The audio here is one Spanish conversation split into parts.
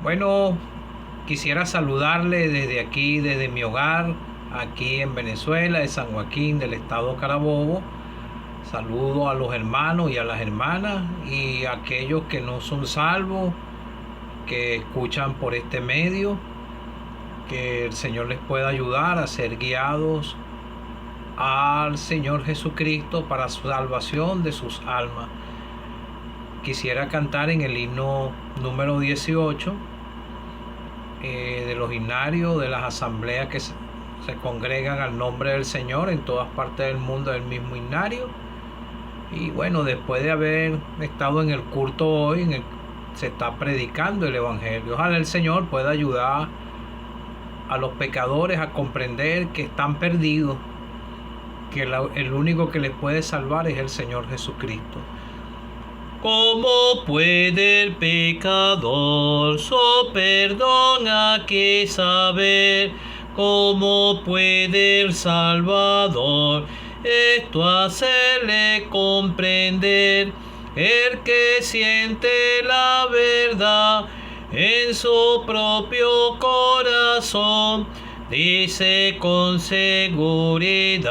Bueno, quisiera saludarle desde aquí, desde mi hogar, aquí en Venezuela, de San Joaquín, del estado Carabobo. Saludo a los hermanos y a las hermanas y a aquellos que no son salvos, que escuchan por este medio. Que el Señor les pueda ayudar a ser guiados al Señor Jesucristo para su salvación de sus almas. Quisiera cantar en el himno número 18 de los himnarios de las asambleas que se congregan al nombre del Señor en todas partes del mundo, del mismo himnario. Y bueno, después de haber estado en el culto hoy, se está predicando el Evangelio. Ojalá el Señor pueda ayudar a los pecadores a comprender que están perdidos, que el único que les puede salvar es el Señor Jesucristo. ¿Cómo puede el pecador su perdón aquí saber? ¿Cómo puede el Salvador esto hacerle comprender? El que siente la verdad en su propio corazón, dice con seguridad: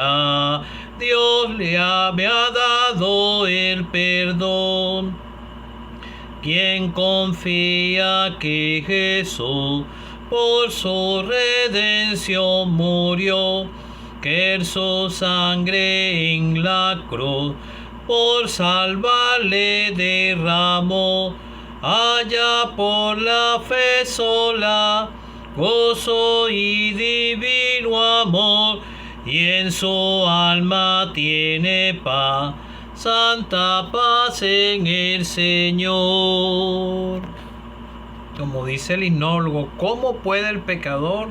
Dios me ha dado el perdón. Quien confía que Jesús por su redención murió, que su sangre en la cruz por salvarle derramó, allá por la fe sola, gozo y divino amor, y en su alma tiene paz, santa paz en el Señor. Como dice el himnólogo, ¿cómo puede el pecador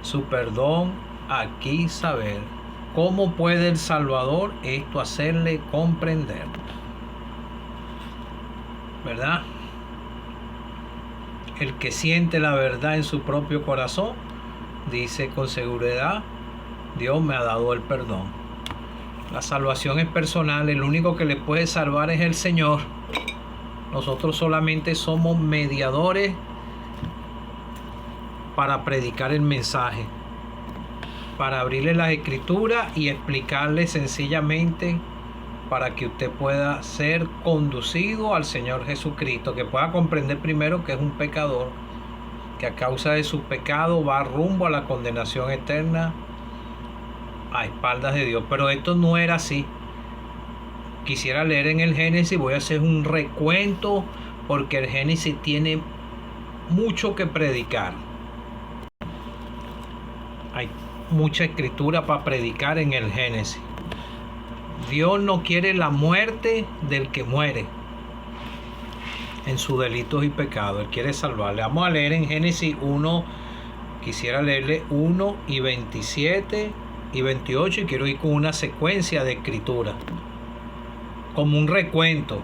su perdón aquí saber? ¿Cómo puede el Salvador esto hacerle comprender? ¿Verdad? El que siente la verdad en su propio corazón dice con seguridad: Dios me ha dado el perdón. La salvación es personal, el único que le puede salvar es el Señor. Nosotros solamente somos mediadores para predicar el mensaje, para abrirle las escrituras y explicarle sencillamente para que usted pueda ser conducido al Señor Jesucristo, que pueda comprender primero que es un pecador, que a causa de su pecado va rumbo a la condenación eterna a espaldas de Dios. Pero esto no era así. Quisiera leer en el Génesis, voy a hacer un recuento porque el Génesis tiene mucho que predicar. Hay mucha escritura para predicar en el Génesis. Dios no quiere la muerte del que muere en sus delitos y pecados. Él quiere salvarle. Vamos a leer en Génesis 1. Quisiera leerle 1 y 27 y 28 y quiero ir con una secuencia de escritura, como un recuento,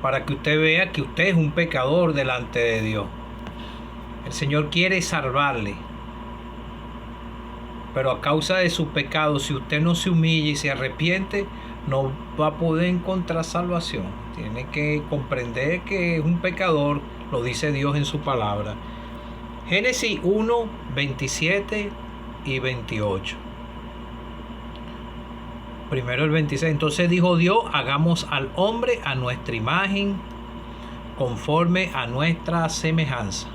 para que usted vea que usted es un pecador delante de Dios. El Señor quiere salvarle, pero a causa de su pecado, si usted no se humilla y se arrepiente, no va a poder encontrar salvación. Tiene que comprender que es un pecador, lo dice Dios en su palabra. Génesis 1, 27 y 28. Primero el 26. Entonces dijo Dios: hagamos al hombre a nuestra imagen, conforme a nuestra semejanza.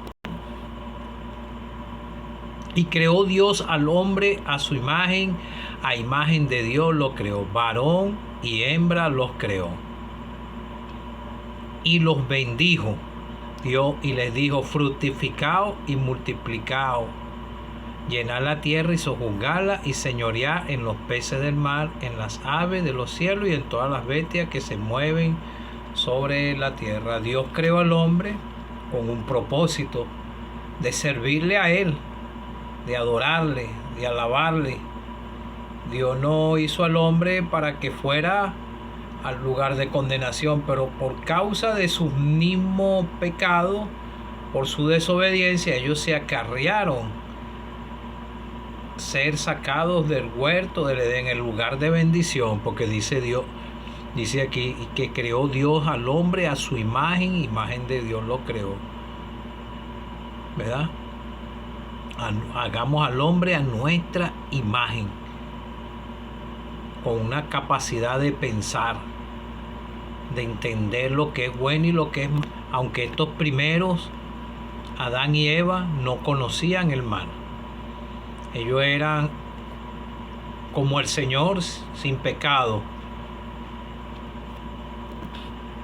Y creó Dios al hombre a su imagen, a imagen de Dios lo creó, varón y hembra los creó. Y los bendijo Dios y les dijo: fructificaos y multiplicaos, llenad la tierra y sojuzgadla, y señoread en los peces del mar, en las aves de los cielos y en todas las bestias que se mueven sobre la tierra. Dios creó al hombre con un propósito de servirle a Él, de adorarle, de alabarle. Dios no hizo al hombre para que fuera al lugar de condenación, pero por causa de su mismo pecado, por su desobediencia, ellos se acarrearon ser sacados del huerto del Edén, el lugar de bendición, porque dice Dios, dice aquí, que creó Dios al hombre a su imagen, imagen de Dios lo creó. ¿verdad? Hagamos al hombre a nuestra imagen, con una capacidad de pensar, de entender lo que es bueno y lo que es malo. Aunque estos primeros, Adán y Eva, no conocían el mal. Ellos eran como el Señor, sin pecado.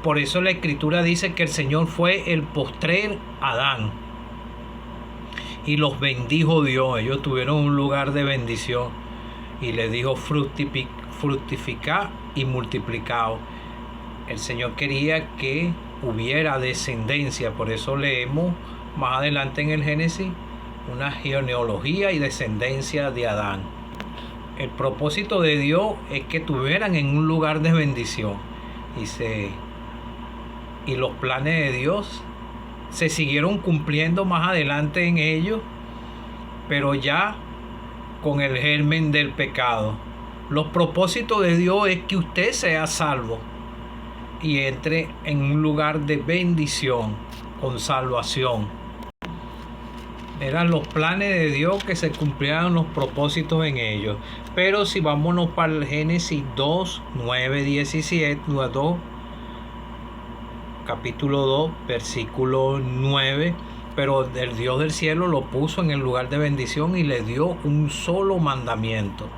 Por eso la Escritura dice que el Señor fue el postrer Adán y los bendijo Dios. Ellos tuvieron un lugar de bendición y les dijo: fructificad y multiplicaos. El Señor quería que hubiera descendencia. Por eso leemos más adelante en el Génesis una genealogía y descendencia de Adán. El propósito de Dios es que estuvieran en un lugar de bendición. Y los planes de Dios se siguieron cumpliendo más adelante en ellos, pero ya con el germen del pecado. Los propósitos de Dios es que usted sea salvo y entre en un lugar de bendición, con salvación. Eran los planes de Dios que se cumplieran los propósitos en ellos. Pero si vámonos para el Génesis 2, 9, 17, 2, capítulo 2, versículo 9. Pero el Dios del cielo lo puso en el lugar de bendición y le dio un solo mandamiento.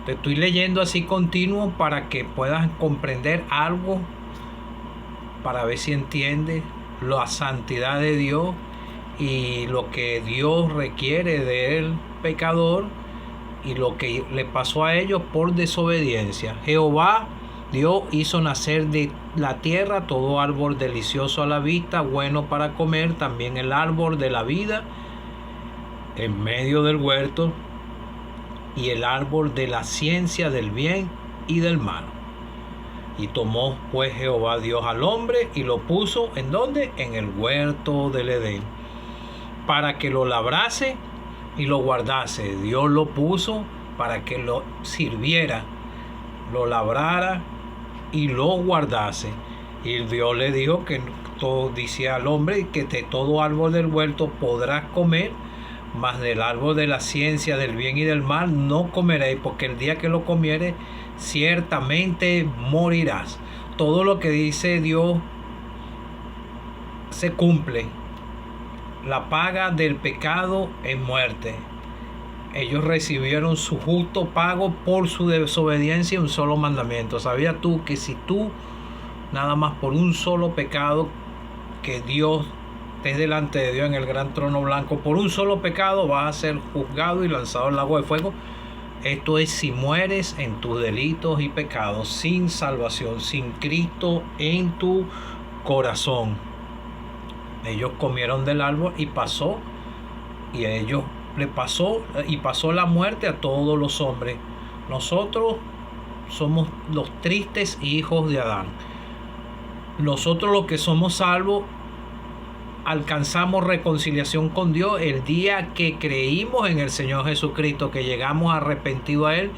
Te estoy leyendo así continuo para que puedas comprender algo, para ver si entiendes la santidad de Dios y lo que Dios requiere del pecador y lo que le pasó a ellos por desobediencia. Jehová Dios hizo nacer de la tierra todo árbol delicioso a la vista, bueno para comer, también el árbol de la vida en medio del huerto, y el árbol de la ciencia del bien y del mal. Y tomó pues Jehová Dios al hombre y lo puso ¿en dónde? En el huerto del Edén, para que lo labrase y lo guardase. Dios lo puso para que lo sirviera, lo labrara y lo guardase. Y Dios le dijo que todo, dice al hombre, que de todo árbol del huerto podrás comer, mas del árbol de la ciencia del bien y del mal no comeréis, porque el día que lo comieres ciertamente morirás. Todo lo que dice Dios se cumple. La paga del pecado es muerte. Ellos recibieron su justo pago por su desobediencia, un solo mandamiento. ¿Sabías tú que si tú nada más por un solo pecado, que Dios estés delante de Dios en el gran trono blanco, por un solo pecado vas a ser juzgado y lanzado al lago de fuego? Esto es si mueres en tus delitos y pecados, sin salvación, sin Cristo en tu corazón. Ellos comieron del árbol y pasó la muerte a todos los hombres. Nosotros somos los tristes hijos de Adán. Nosotros los que somos salvos alcanzamos reconciliación con Dios el día que creímos en el Señor Jesucristo, que llegamos arrepentidos a Él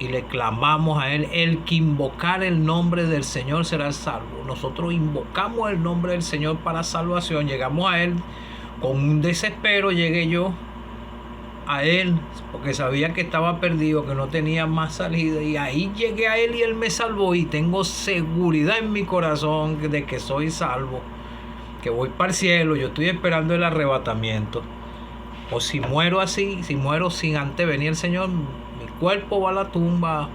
y le clamamos a Él. El que invocar el nombre del Señor será salvo. Nosotros invocamos el nombre del Señor para salvación. Llegamos a Él con un desespero. Llegué yo a Él porque sabía que estaba perdido, que no tenía más salida, y ahí llegué a Él y Él me salvó, y tengo seguridad en mi corazón de que soy salvo, que voy para el cielo. Yo estoy esperando el arrebatamiento. O si muero así, si muero sin antes venir el Señor, mi cuerpo va a la tumba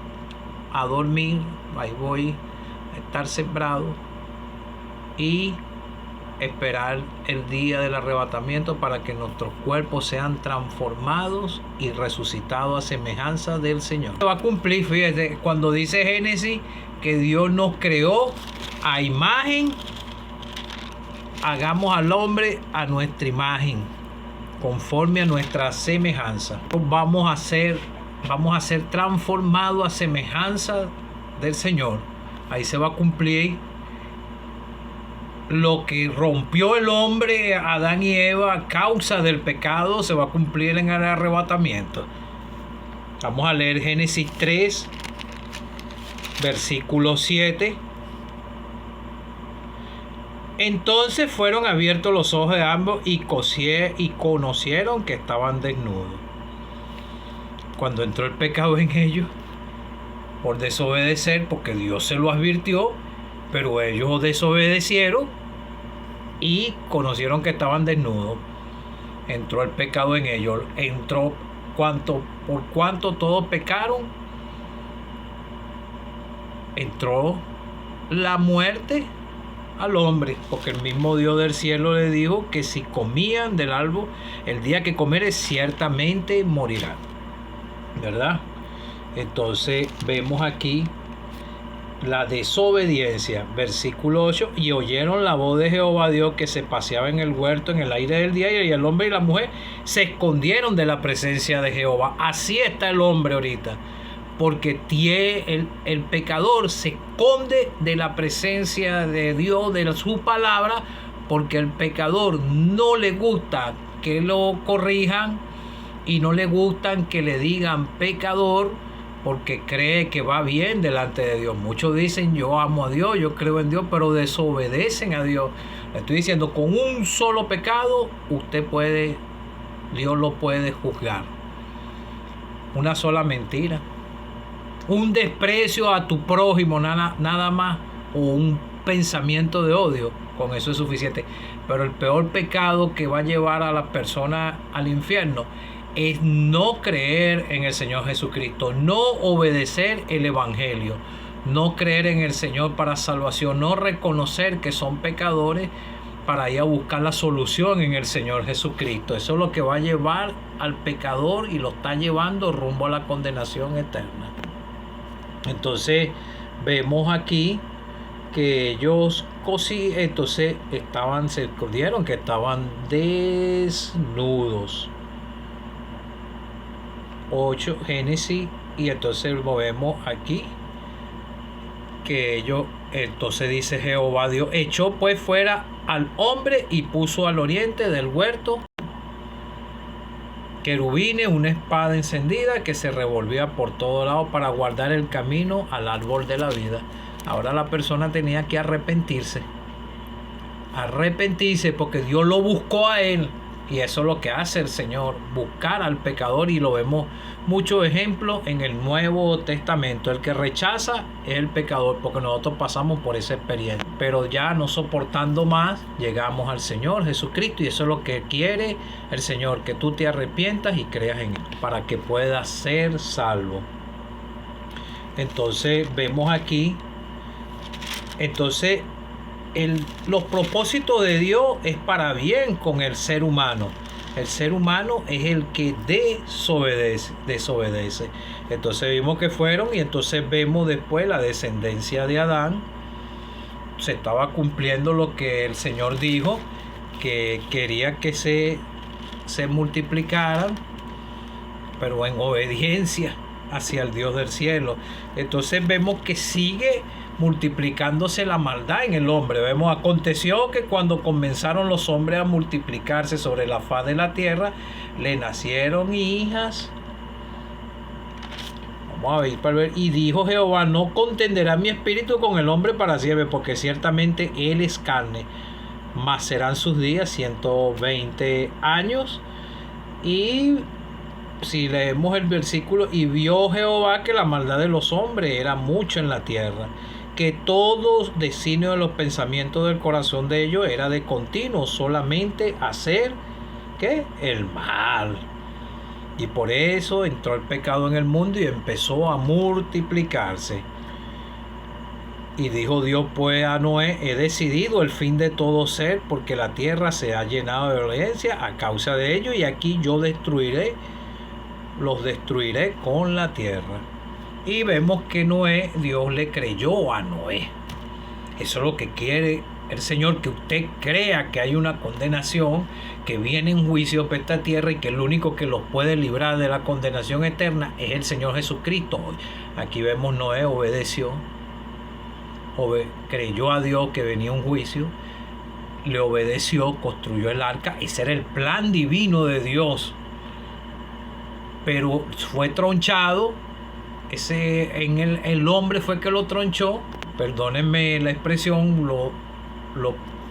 a dormir. Ahí voy a estar sembrado y esperar el día del arrebatamiento para que nuestros cuerpos sean transformados y resucitados a semejanza del Señor. Se va a cumplir, fíjate, cuando dice Génesis que Dios nos creó a imagen, hagamos al hombre a nuestra imagen, conforme a nuestra semejanza. Vamos a ser transformados a semejanza del Señor. Ahí se va a cumplir lo que rompió el hombre, Adán y Eva, a causa del pecado. Se va a cumplir en el arrebatamiento. Vamos a leer Génesis 3, versículo 7. Entonces fueron abiertos los ojos de ambos y conocieron que estaban desnudos. Cuando entró el pecado en ellos, por desobedecer, porque Dios se lo advirtió, pero ellos desobedecieron y conocieron que estaban desnudos. Entró el pecado en ellos. Entró por cuanto todos pecaron. Entró la muerte al hombre, porque el mismo Dios del cielo le dijo que si comían del árbol, el día que comeres ciertamente morirán, ¿verdad? Entonces vemos aquí la desobediencia, versículo 8, y oyeron la voz de Jehová Dios que se paseaba en el huerto en el aire del día, y el hombre y la mujer se escondieron de la presencia de Jehová. Así está el hombre ahorita, porque el pecador se esconde de la presencia de Dios, de su palabra, porque el pecador no le gusta que lo corrijan y no le gustan que le digan pecador, porque cree que va bien delante de Dios. Muchos dicen yo amo a Dios, yo creo en Dios, pero desobedecen a Dios. Le estoy diciendo, con un solo pecado Dios lo puede juzgar. Una sola mentira, un desprecio a tu prójimo, nada más, o un pensamiento de odio, con eso es suficiente. Pero el peor pecado que va a llevar a la persona al infierno es no creer en el Señor Jesucristo, no obedecer el Evangelio, no creer en el Señor para salvación, no reconocer que son pecadores para ir a buscar la solución en el Señor Jesucristo. Eso es lo que va a llevar al pecador y lo está llevando rumbo a la condenación eterna. Entonces vemos aquí que ellos entonces se escondieron, que estaban desnudos. 8 Génesis, y entonces vemos aquí que ellos, entonces dice Jehová Dios, echó pues fuera al hombre y puso al oriente del huerto querubines, una espada encendida que se revolvía por todo lado para guardar el camino al árbol de la vida. Ahora la persona tenía que arrepentirse porque Dios lo buscó a él. Y eso es lo que hace el Señor, buscar al pecador, y lo vemos muchos ejemplos en el Nuevo Testamento. El que rechaza es el pecador, porque nosotros pasamos por esa experiencia. Pero ya no soportando más, llegamos al Señor Jesucristo, y eso es lo que quiere el Señor, que tú te arrepientas y creas en Él, para que puedas ser salvo. Entonces vemos aquí, los propósitos de Dios es para bien con el ser humano. El ser humano es el que desobedece. Entonces vimos que fueron, y entonces vemos después la descendencia de Adán. Se estaba cumpliendo lo que el Señor dijo, que quería que se multiplicaran, pero en obediencia hacia el Dios del cielo. Entonces vemos que sigue multiplicándose la maldad en el hombre. Vemos, aconteció que cuando comenzaron los hombres a multiplicarse sobre la faz de la tierra, le nacieron hijas. Vamos a ver para ver. Y dijo Jehová, no contenderá mi espíritu con el hombre para siempre, porque ciertamente él es carne, mas serán sus días 120 años. Y si leemos el versículo, y vio Jehová que la maldad de los hombres era mucho en la tierra, que todo designio de los pensamientos del corazón de ellos era de continuo, solamente hacer ¿qué? El mal. Y por eso entró el pecado en el mundo y empezó a multiplicarse. Y dijo Dios pues a Noé, he decidido el fin de todo ser, porque la tierra se ha llenado de violencia a causa de ello, y aquí yo los destruiré con la tierra. Y vemos que Dios le creyó a Noé. Eso es lo que quiere el Señor, que usted crea que hay una condenación, que viene un juicio para esta tierra, y que el único que los puede librar de la condenación eterna es el Señor Jesucristo. Aquí vemos Noé obedeció, creyó a Dios que venía un juicio, le obedeció, construyó el arca. Ese era el plan divino de Dios, pero fue tronchado. El hombre fue que lo tronchó, perdónenme la expresión, lo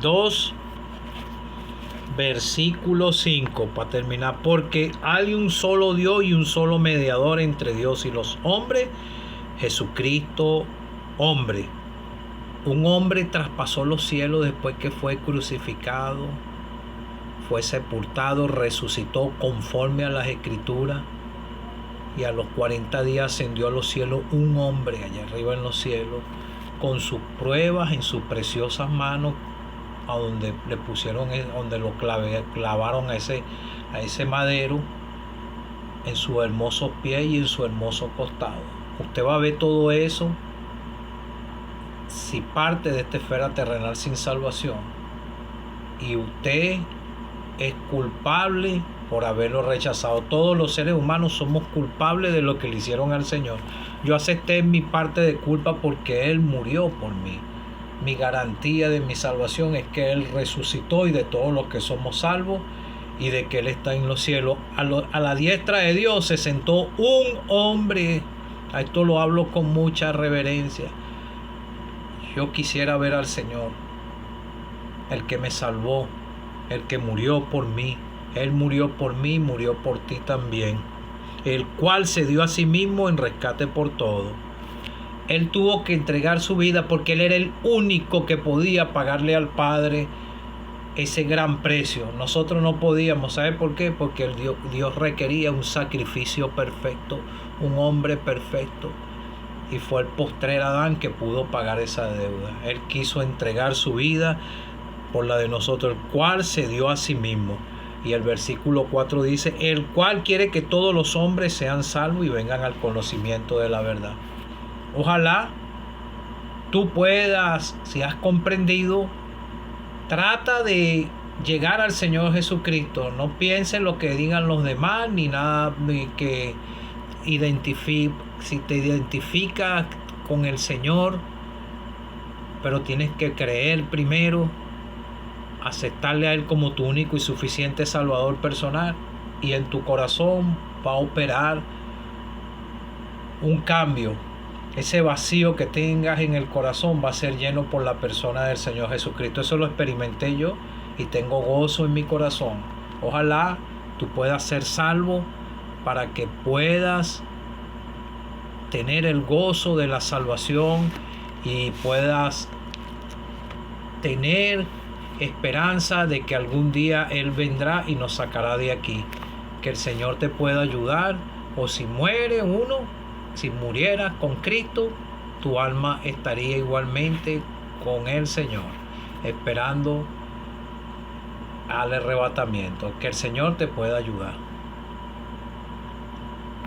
2, versículo 5, para terminar. Porque hay un solo Dios y un solo mediador entre Dios y los hombres, Jesucristo, hombre. Un hombre traspasó los cielos después que fue crucificado, fue sepultado, resucitó conforme a las Escrituras, y a los 40 días ascendió a los cielos. Un hombre allá arriba en los cielos, con sus pruebas en sus preciosas manos, a donde le pusieron, donde lo clavaron a ese madero, en sus hermosos pies y en su hermoso costado. Usted va a ver todo eso si parte de esta esfera terrenal sin salvación, y usted es culpable por haberlo rechazado. Todos los seres humanos somos culpables de lo que le hicieron al Señor. Yo acepté mi parte de culpa porque Él murió por mí. Mi garantía de mi salvación es que Él resucitó, y de todos los que somos salvos, y de que Él está en los cielos. A la diestra de Dios se sentó un hombre. A esto lo hablo con mucha reverencia. Yo quisiera ver al Señor, el que me salvó, el que murió por mí. Él murió por mí, murió por ti también, el cual se dio a sí mismo en rescate por todo. Él tuvo que entregar su vida porque Él era el único que podía pagarle al Padre ese gran precio. Nosotros no podíamos. ¿Sabe por qué? Porque Dios requería un sacrificio perfecto, un hombre perfecto, y fue el postrer Adán que pudo pagar esa deuda. Él quiso entregar su vida por la de nosotros, el cual se dio a sí mismo. Y el versículo 4 dice: el cual quiere que todos los hombres sean salvos y vengan al conocimiento de la verdad. Ojalá tú puedas, si has comprendido, trata de llegar al Señor Jesucristo. No pienses en lo que digan los demás, ni nada que si te identificas con el Señor, pero tienes que creer primero, aceptarle a Él como tu único y suficiente Salvador personal, y en tu corazón va a operar un cambio. Ese vacío que tengas en el corazón va a ser lleno por la persona del Señor Jesucristo. Eso lo experimenté yo y tengo gozo en mi corazón. Ojalá tú puedas ser salvo para que puedas tener el gozo de la salvación y puedas tener esperanza de que algún día Él vendrá y nos sacará de aquí. Que el Señor te pueda ayudar, o si si murieras con Cristo, tu alma estaría igualmente con el Señor, esperando al arrebatamiento. Que el Señor te pueda ayudar.